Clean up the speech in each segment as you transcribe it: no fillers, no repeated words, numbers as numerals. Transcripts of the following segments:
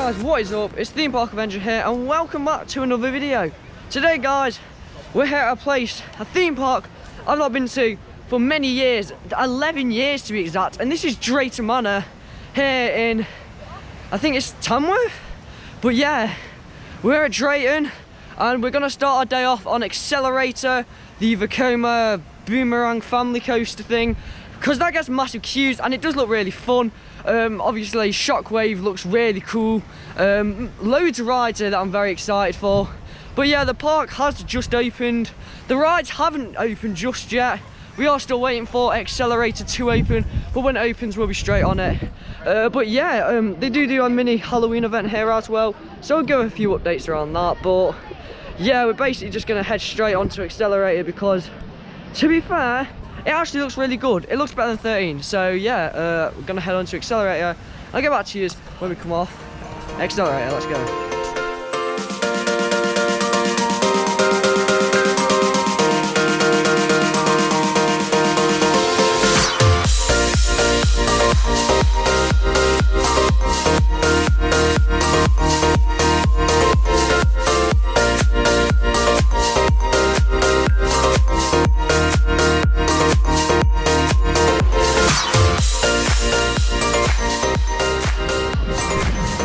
guys, what is up? It's Theme Park Avenger here and welcome back to another video. Today guys, we're here at a theme park I've not been to for many years, 11 years to be exact, and this is Drayton Manor here in, I think it's Tamworth? But yeah, we're at Drayton and we're gonna start our day off on Accelerator, the Vekoma boomerang family coaster thing, because that gets massive queues and it does look really fun. Obviously Shockwave looks really cool. Loads of rides here that I'm very excited for. But yeah, the park has just opened. The rides haven't opened just yet. We are still waiting for Accelerator to open, but when it opens we'll be straight on it. But yeah, they do a mini Halloween event here as well, so I'll give a few updates around that. But yeah, we're basically just gonna head straight onto Accelerator because, to be fair, it actually looks really good. It looks better than 13. So yeah, we're gonna head on to Accelerator. I'll get back to you when we come off Accelerator. Let's go.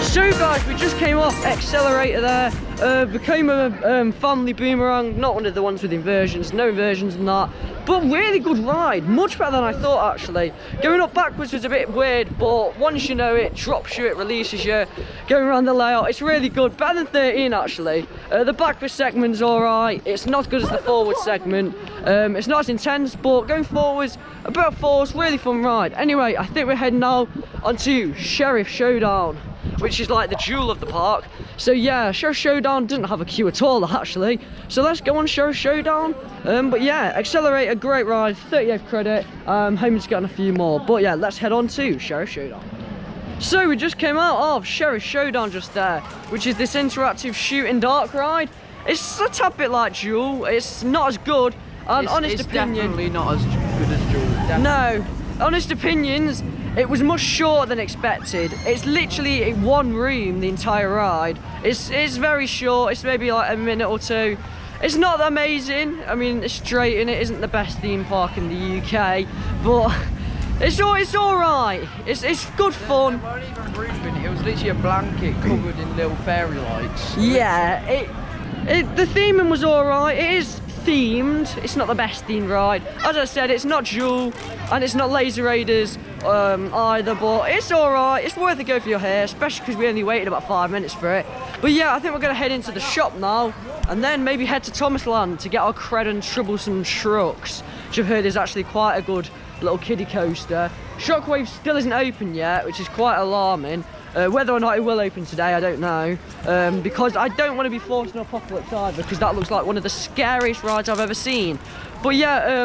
So guys, we just came off Accelerator there, Vekoma family boomerang, not one of the ones with inversions, no inversions and that, but really good ride, much better than I thought actually. Going up backwards was a bit weird, but once you know it, drops you, it releases you. Going around the layout, it's really good, better than 13 actually. The backward segment's alright, it's not as good as the forward segment, it's not as intense, but going forwards, about force, really fun ride. Anyway, I think we're heading now onto Sheriff Showdown, which is like the jewel of the park. So yeah, Sheriff Showdown didn't have a queue at all actually, so let's go on Sheriff Showdown. But yeah, Accelerator, great ride, 38th credit, hoping to get on a few more. But yeah, let's head on to Sheriff Showdown. So we just came out of Sheriff Showdown just there, which is this interactive shoot in dark ride. It's a tad bit like Jewel, it's not as good, and honest opinion, definitely not as good as Jewel. No, honest opinions, it was much shorter than expected. It's literally one room, the entire ride. It's very short, it's maybe like a minute or two. It's not that amazing. I mean, it's Drayton, it isn't the best theme park in the UK, but it's all right. It's good fun. There weren't even roofing, it was literally a blanket covered in little fairy lights. Yeah, the theming was all right. It is themed, it's not the best themed ride. As I said, it's not Jewel and it's not Laser Raiders either, but it's alright, it's worth a go for your hair, especially because we only waited about 5 minutes for it. But yeah, I think we're going to head into the shop now and then maybe head to Thomasland to get our Cred and Troublesome Trucks, which I've heard is actually quite a good little kiddie coaster. Shockwave still isn't open yet, which is quite alarming. Whether or not it will open today, I don't know, because I don't want to be forced on Apocalypse either, because that looks like one of the scariest rides I've ever seen. But yeah,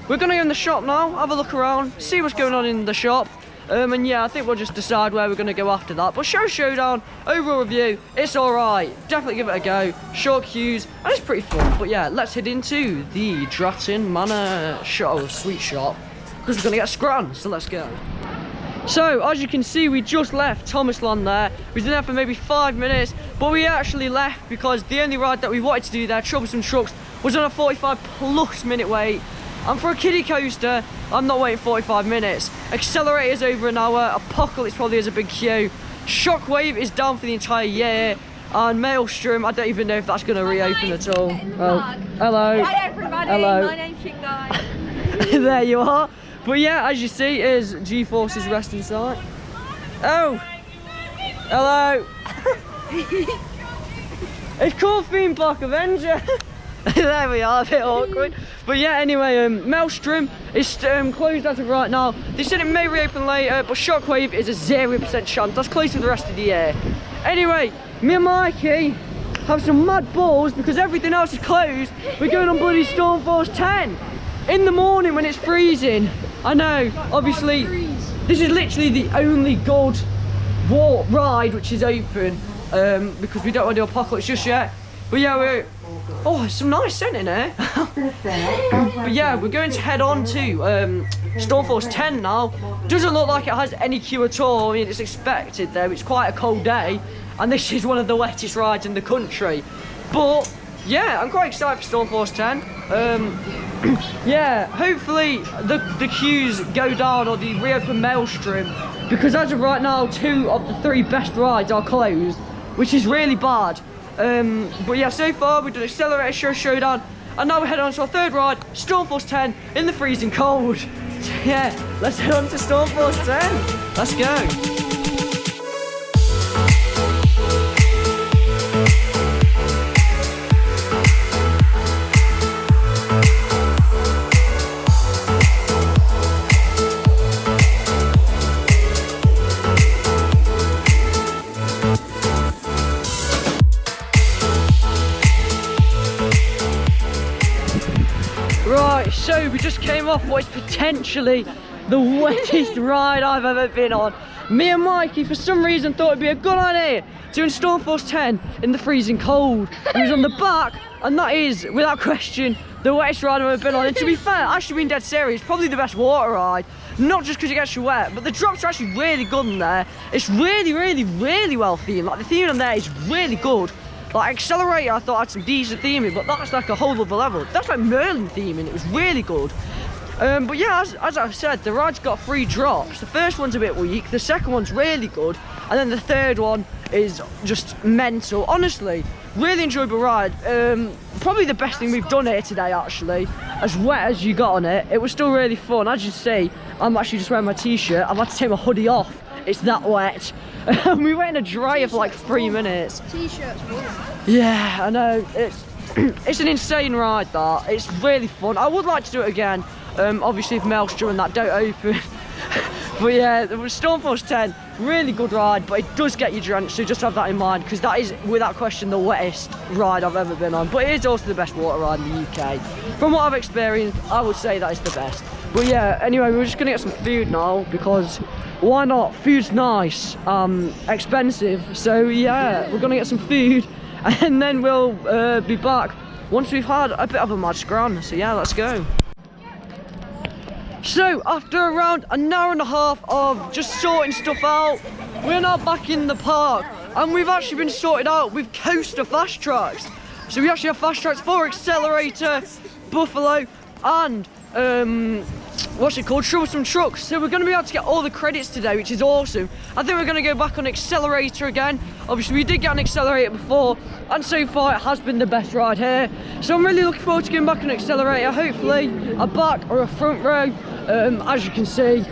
we're going to go in the shop now, have a look around, see what's going on in the shop, and yeah, I think we'll just decide where we're going to go after that. But Sheriff Showdown, overall review, it's alright, definitely give it a go, short queues, and it's pretty fun. But yeah, let's head into the Drayton Manor sweet shop, because we're going to get a scran, so let's go. So, as you can see, we just left Thomasland there. We was there for maybe 5 minutes, but we actually left because the only ride that we wanted to do there, Troublesome Trucks, was on a 45+ minute wait. And for a kiddie coaster, I'm not waiting 45 minutes. Accelerator's over an hour, Apocalypse probably has a big queue. Shockwave is down for the entire year. And Maelstrom, I don't even know if that's going to reopen at all. Oh, hello. Hi everybody, hello. My name's Guy. There you are. But yeah, as you see, is G-Force's resting site. Oh! Hello! It's called Theme Park Avenger! There we are, a bit awkward. But yeah, anyway, Maelstrom is closed as of right now. They said it may reopen later, but Shockwave is a 0% chance. That's close to the rest of the year. Anyway, me and Mikey have some mad balls because everything else is closed. We're going on bloody Stormforce 10 in the morning when it's freezing. I know, obviously, this is literally the only good ride which is open because we don't want to do Apocalypse just yet. But yeah, Oh, there's some nice scent in here. But yeah, we're going to head on to Stormforce 10 now. Doesn't look like it has any queue at all. I mean, it's expected though. It's quite a cold day, and this is one of the wettest rides in the country. But yeah, I'm quite excited for Stormforce 10. Yeah, hopefully the queues go down or the reopen Maelstrom, because as of right now, 2 of the 3 best rides are closed, which is really bad. But yeah, so far we've done Accelerator Showdown, and now we're heading on to our 3rd ride, Stormforce 10 in the freezing cold. Yeah, let's head on to Stormforce 10. Let's go. Right, so we just came off what is potentially the wettest ride I've ever been on. Me and Mikey, for some reason, thought it'd be a good idea doing Stormforce 10 in the freezing cold. It was on the back, and that is, without question, the wettest ride I've ever been on. And to be fair, actually being dead serious, probably the best water ride. Not just because it gets you wet, but the drops are actually really good in there. It's really, really, really well themed. Like, the theming on there is really good. Like, Accelerator, I thought had some decent theming, but that's like a whole other level. That's like Merlin theming, it was really good. But yeah, as I said, the ride's got 3 drops. The first one's a bit weak, the second one's really good, and then the 3rd one is just mental. Honestly, really enjoyable ride. Probably the best thing we've done here today, actually. As wet as you got on it, it was still really fun. As you see, I'm actually just wearing my t-shirt. I've had to take my hoodie off. It's that wet. We went in a dryer for like 3 minutes. T-shirts. Yeah, I know. It's an insane ride, that. It's really fun. I would like to do it again. Obviously, if Maelstrom and that don't open. But yeah, the Stormforce 10, really good ride, but it does get you drenched, so just have that in mind, because that is, without question, the wettest ride I've ever been on. But it is also the best water ride in the UK. From what I've experienced, I would say that is the best. But yeah, anyway, we're just going to get some food now, because why not? Food's nice, expensive, so yeah, we're going to get some food, and then we'll be back once we've had a bit of a mad scran. So yeah, let's go. So after around an hour and a half of just sorting stuff out, we're now back in the park, and we've actually been sorted out with coaster fast tracks. So we actually have fast tracks for Accelerator, Buffalo, and what's it called, Troublesome Trucks. So we're going to be able to get all the credits today, which is awesome. I think we're going to go back on Accelerator again. Obviously we did get an Accelerator before, and so far it has been the best ride here. So I'm really looking forward to getting back on Accelerator. Hopefully a back or a front row. As you can see,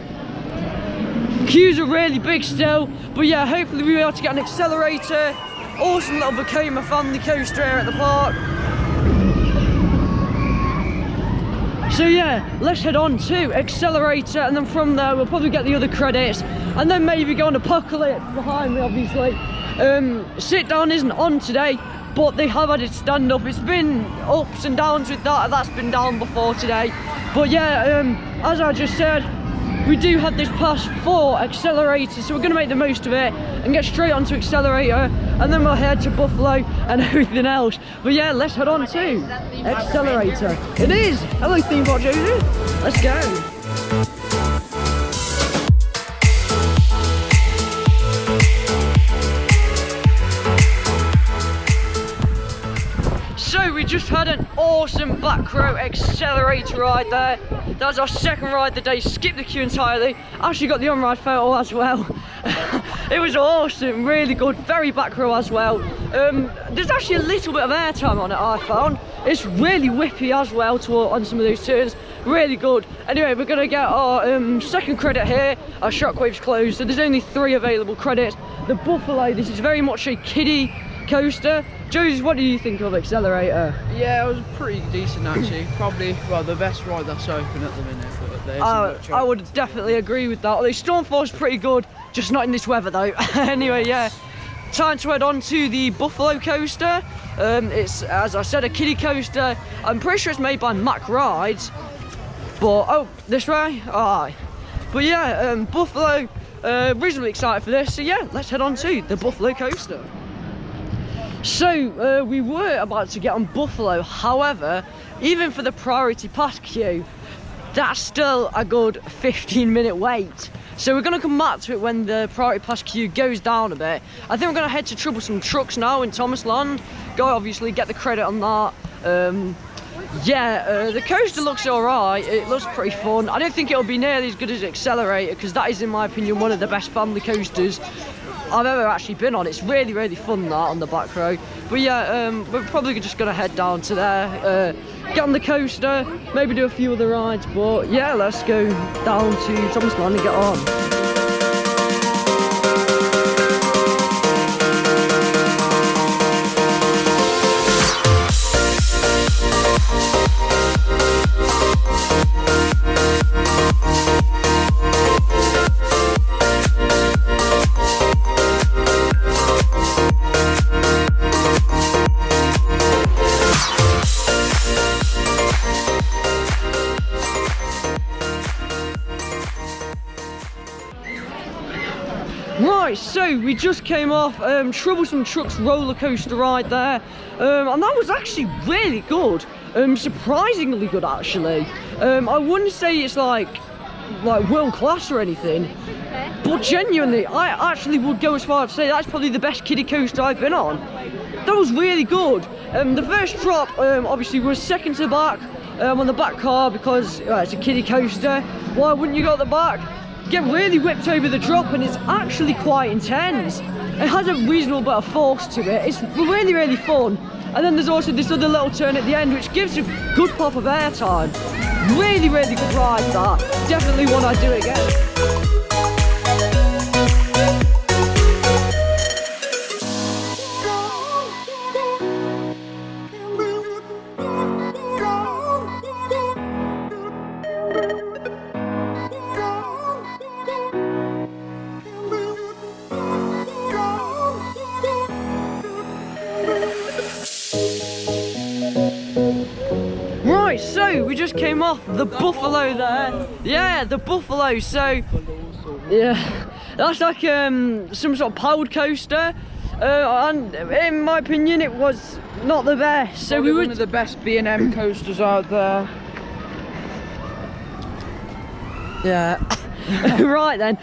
queues are really big still, but yeah, hopefully we'll be able to get an Accelerator. Awesome little Vekoma family coaster here at the park. So yeah, let's head on to Accelerator, and then from there we'll probably get the other credits, and then maybe go on Apocalypse behind me, obviously. Sit down isn't on today, but they have added stand up. It's been ups and downs with that, that's been down before today. But yeah, as I just said, we do have this pass for Accelerator, so we're going to make the most of it and get straight onto Accelerator, and then we'll head to Buffalo and everything else. But yeah, let's head on to Accelerator. It is! Hello, Theme Park Josie. Let's go. So we just had an awesome back row Accelerator ride there. That was our 2nd ride of the day, skipped the queue entirely. Actually got the on-ride photo as well. It was awesome, really good, very back row as well. There's actually a little bit of airtime on it, I found. It's really whippy as well on some of those turns, really good. Anyway, we're gonna get our 2nd credit here. Our shockwave's closed, so there's only 3 available credits. The Buffalo, this is very much a kiddie coaster. Josie, what do you think of Accelerator? Yeah, it was pretty decent actually. Probably, well, the best ride that's open at the minute. But there isn't much I would definitely agree with that. Although Stormforce is pretty good, just not in this weather though. Anyway, yeah, time to head on to the Buffalo coaster. It's, as I said, a kiddie coaster. I'm pretty sure it's made by Mack Rides. But, oh, this way? Alright. But yeah, Buffalo, reasonably excited for this. So yeah, let's head on to the Buffalo coaster. So we were about to get on Buffalo, however, even for the priority pass queue, that's still a good 15-minute wait. So we're gonna come back to it when the priority pass queue goes down a bit. I think we're gonna head to Troublesome Trucks now in Thomasland. Go obviously get the credit on that. The coaster looks alright, it looks pretty fun. I don't think it'll be nearly as good as Accelerator, because that is in my opinion one of the best family coasters I've ever actually been on. It's really, really fun that on the back row. But yeah, we're probably just gonna head down to there, get on the coaster, maybe do a few other rides, but yeah, let's go down to Thomasland and get on. Right, so we just came off Troublesome Trucks roller coaster ride there, and that was actually really good, surprisingly good actually. I wouldn't say it's like world class or anything, but genuinely, I actually would go as far as to say that's probably the best kiddie coaster I've been on. That was really good. The first drop obviously was second to the back on the back car because it's a kiddie coaster. Why wouldn't you go at the back? Get really whipped over the drop, and it's actually quite intense. It has a reasonable bit of force to it. It's really, really fun. And then there's also this other little turn at the end which gives a good pop of air time. Really, really good ride that. Definitely one I'd do again. So we just came off the Buffalo there. Yeah, the Buffalo. So yeah, that's like some sort of powered coaster, and in my opinion it was not the best. So probably we were one of the best B&M coasters out there. Yeah. Right then.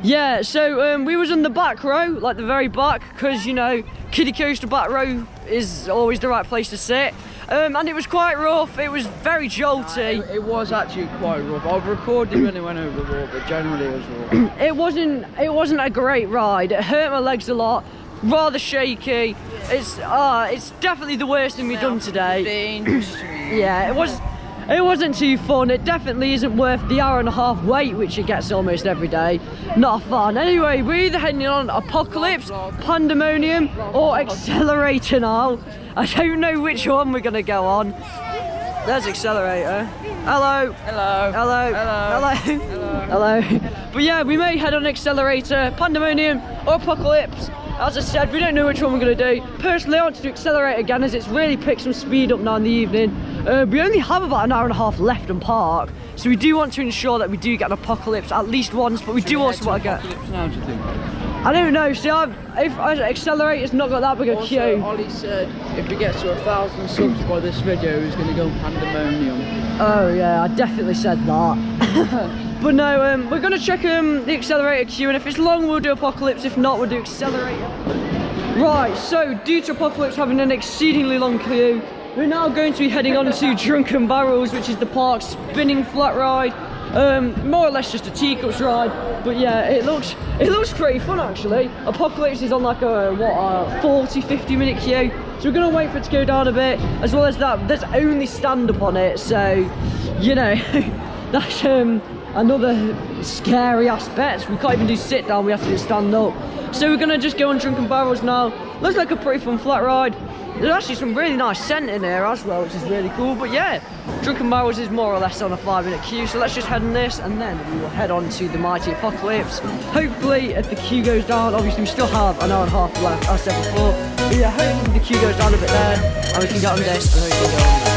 Yeah, so we was in the back row, like the very back, because you know kiddie coaster back row is always the right place to sit. And it was quite rough, it was very jolty. It was actually quite rough. I've recorded when it went over the wall, but generally it was rough. It wasn't a great ride. It hurt my legs a lot, rather shaky. It's definitely the worst thing we've done today. Dangerous to me. Yeah, it wasn't too fun. It definitely isn't worth the hour-and-a-half wait which it gets almost every day. Not fun. Anyway, we're either heading on Apocalypse, Pandemonium, or Accelerator now. I don't know which one we're gonna go on. There's Accelerator. Hello. Hello. Hello. Hello. Hello. Hello. But yeah, we may head on Accelerator, Pandemonium, or Apocalypse. As I said, we don't know which one we're going to do. Personally, I want to do Accelerator again as it's really picked some speed up now in the evening. We only have about an hour and a half left in park, so we do want to ensure that we do get an Apocalypse at least once, but we do also want to get... Apocalypse now, do you think? I don't know, see, if Accelerator's not got that big a queue. Ollie said if he gets to 1,000 subs by this video, he's going to go Pandemonium. Oh yeah, I definitely said that. But no, we're going to check the Accelerator queue, and if it's long we'll do Apocalypse, if not we'll do Accelerator. Right, so due to Apocalypse having an exceedingly long queue, we're now going to be heading on to Drunken Barrels, which is the park's spinning flat ride. More or less just a teacups ride, but yeah, it looks pretty fun actually. Apocalypse is on like a 40-50 minute queue, so we're gonna wait for it to go down a bit. As well as that, there's only stand up on it, so you know that's another scary aspect. We can't even do sit down, we have to do stand up. So we're gonna just go on Drunken Barrels now. Looks like a pretty fun flat ride. There's actually some really nice scent in here as well, which is really cool. But yeah, Drunken Barrels is more or less on a 5-minute queue, so let's just head on this and then we will head on to the mighty Apocalypse. Hopefully, if the queue goes down, obviously we still have an hour and a half left, as I said before. But yeah, hopefully the queue goes down a bit there and we can get on this and then we can go on there.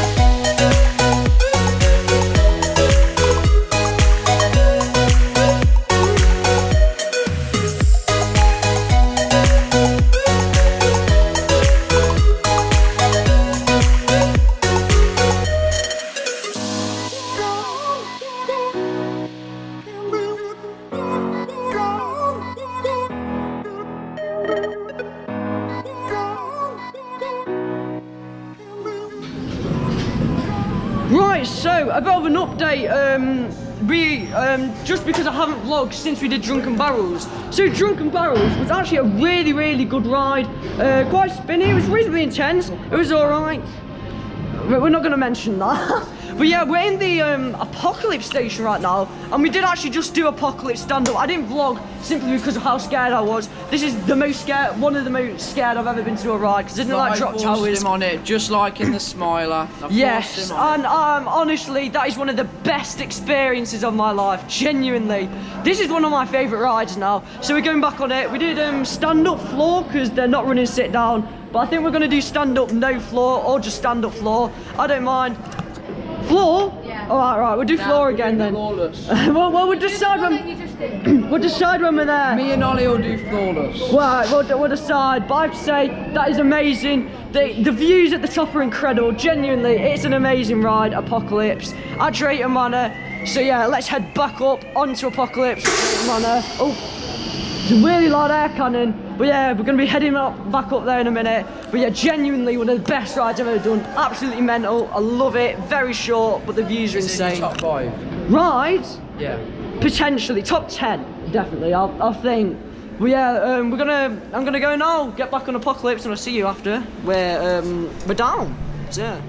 So, a bit of an update, just because I haven't vlogged since we did Drunken Barrels. So, Drunken Barrels was actually a really, really good ride. Quite spinny, it was reasonably intense, it was alright. We're not going to mention that. But yeah, we're in the Apocalypse station right now, and we did actually just do Apocalypse stand-up. I didn't vlog simply because of how scared I was. This is the most scared, one of the most scared I've ever been to a ride, because I didn't like drop towers. Him on it, just like in the Smiler. Yes, and honestly, that is one of the best experiences of my life, genuinely. This is one of my favourite rides now. So we're going back on it. We did stand-up floor, because they're not running sit-down, but I think we're going to do stand-up no floor, or just stand-up floor. I don't mind. Floor? Yeah. Alright, right, we'll do floor again then. Flawless. well, we'll decide when we'll decide when we're there. Me and Ollie will do flawless. Right, we'll decide. But I have to say, that is amazing. The views at the top are incredible. Genuinely, it's an amazing ride, Apocalypse, at Drayton Manor. So yeah, let's head back up onto Apocalypse Manor. Oh, it's a really loud air cannon. But yeah, we're going to be heading back up there in a minute. But yeah, genuinely one of the best rides I've ever done. Absolutely mental. I love it. Very short, but the views are insane. Top 5. Rides? Yeah. Potentially top 10, definitely. I'll think. But yeah, I'm gonna go now. Get back on Apocalypse, and I'll see you after we're down. So yeah.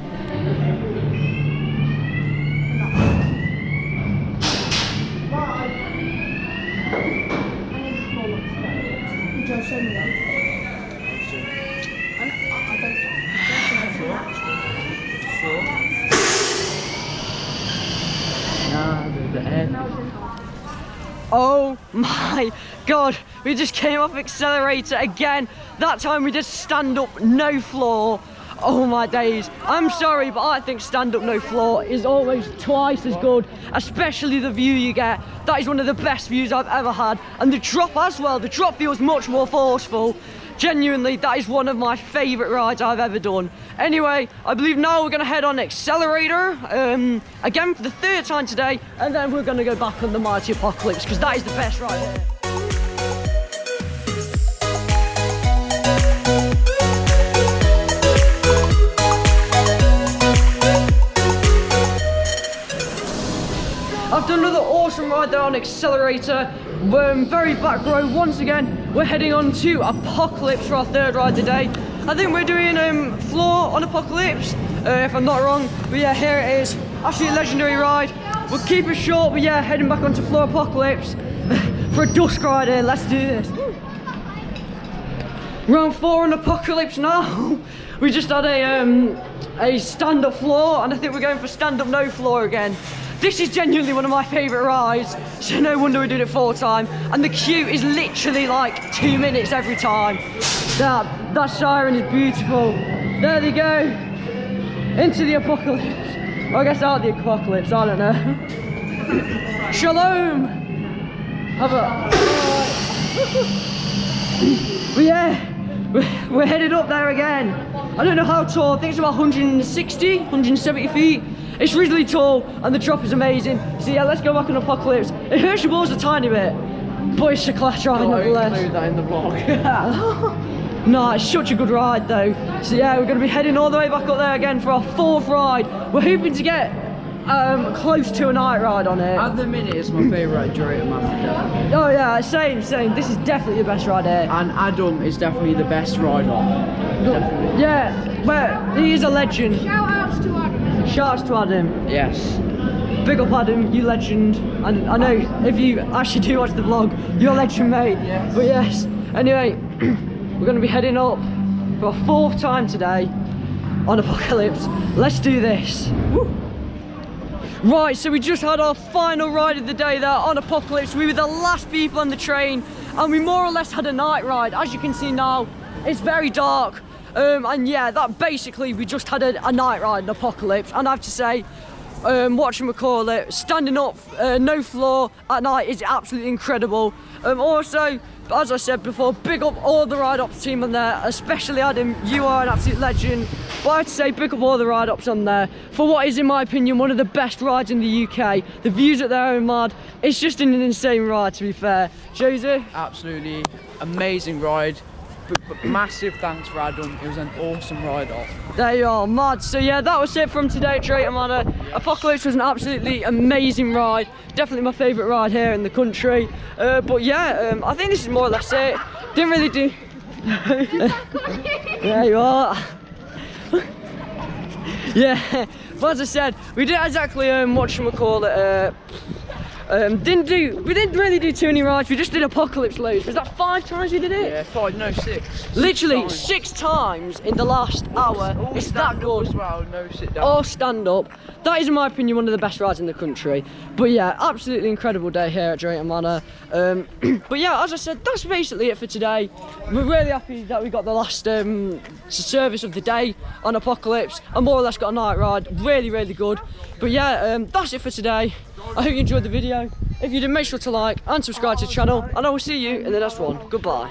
Oh my god, we just came off accelerator again. That time we did stand up no floor. Oh my days. I'm sorry, but I think stand up no floor is always twice as good, especially the view you get. That is one of the best views I've ever had. And the drop as well, the drop feels much more forceful. Genuinely, that is one of my favourite rides I've ever done. Anyway, I believe now we're going to head on accelerator, again for the 3rd time today, and then we're going to go back on the Mighty Apocalypse, because that is the best ride there. I've done another awesome ride there on accelerator. We're very back row once again. We're heading on to Apocalypse for our 3rd ride today. I think we're doing floor on Apocalypse, if I'm not wrong. But yeah, here it is. Actually a legendary ride. We'll keep it short, but yeah, heading back onto floor Apocalypse for a dusk ride here. Let's do this. Round 4 on Apocalypse now. We just had a stand-up floor, and I think we're going for stand-up no floor again. This is genuinely one of my favourite rides, so no wonder we're doing it 4 times. And the queue is literally like 2 minutes every time. That siren is beautiful. There they go. Into the Apocalypse. Well, I guess out the Apocalypse, I don't know. Shalom! Have a... But yeah, we're headed up there again. I don't know how tall, I think it's about 160, 170 feet. It's really tall, and the drop is amazing. So yeah, let's go back on Apocalypse. It hurts your balls a tiny bit, but it's a class ride nonetheless. Include that in the vlog. No, it's such a good ride though. So yeah, we're going to be heading all the way back up there again for our 4th ride. We're hoping to get close to a night ride on it. At the minute, it's my favourite Drayton Manor. Oh yeah, same. This is definitely the best ride here. And Adam is definitely the best ride on. Definitely. Yeah, but he is a legend. Shout outs to Adam. Shout outs to Adam. Yes. Big up Adam, you legend. And I know if you actually do watch the vlog, you're a legend, mate. Yes. But yes, anyway, we're going to be heading up for a 4th time today on Apocalypse. Let's do this. Woo. Right, so we just had our final ride of the day there on Apocalypse. We were the last people on the train, and we more or less had a night ride. As you can see now, it's very dark. And yeah, that basically, we just had a night ride in Apocalypse. And I have to say, whatchamacallit, standing up, no floor at night is absolutely incredible. Also, as I said before, big up all the ride ops team on there, especially Adam, you are an absolute legend. But I have to say, big up all the ride ops on there for what is, in my opinion, one of the best rides in the UK. The views at there are mad. It's just an insane ride, to be fair. Joseph? Absolutely amazing ride. But massive thanks for Adam. It was an awesome ride off. There you are, mad. So yeah, that was it from today at Drayton Manor. Apocalypse was an absolutely amazing ride. Definitely my favourite ride here in the country. But yeah, I think this is more or less it. Didn't really do... There you are. Yeah, but as I said, we didn't exactly whatchamacallit, we didn't really do too many rides. We just did Apocalypse loads. Was that 5 times we did it? Yeah, 5, no 6. Literally 6 times. 6 times in the last hour. All It's stand that up good. as well, no sit down. Or stand up. That is, in my opinion, one of the best rides in the country. But yeah, absolutely incredible day here at Drayton Manor. But yeah, as I said, that's basically it for today. We're really happy that we got the last service of the day on Apocalypse. I more or less got a night ride. Really, really good. But yeah, that's it for today. I hope you enjoyed the video. If you did, make sure to like and subscribe to the channel, and I will see you in the next one. Goodbye.